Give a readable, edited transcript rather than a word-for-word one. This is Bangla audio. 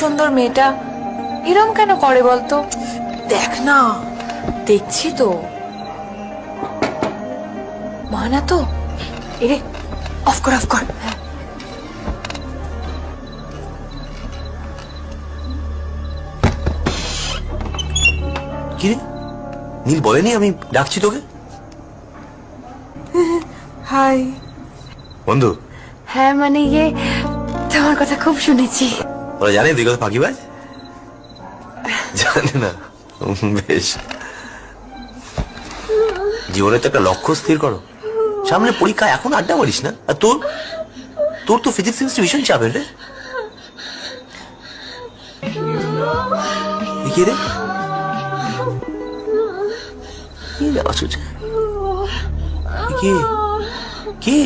সুন্দর মেয়েটা এরম কেন করে বলতো? দেখ না, দেখছি তো। মা না তো? এরে অফ কর, অফ কর। কিরে, নীল বলেনি আমি ডাকছি তোকে? হাই। বন্ধু? হ্যাঁ মানে তোমার কথা খুব শুনেছি। ওরা জানে তুই কত ফাঁকিবাজ? জানে না? বেশ, জীবনে তো একটা লক্ষ্য স্থির করো। সামনে পরীক্ষা, এখন আড্ডা মারিস না। আর তোর তোর তো ফিজিক্স কেমিস্ট্রি ভীষণ চাপের রে। কে রে? কি আওয়াজ হচ্ছে? কে কে?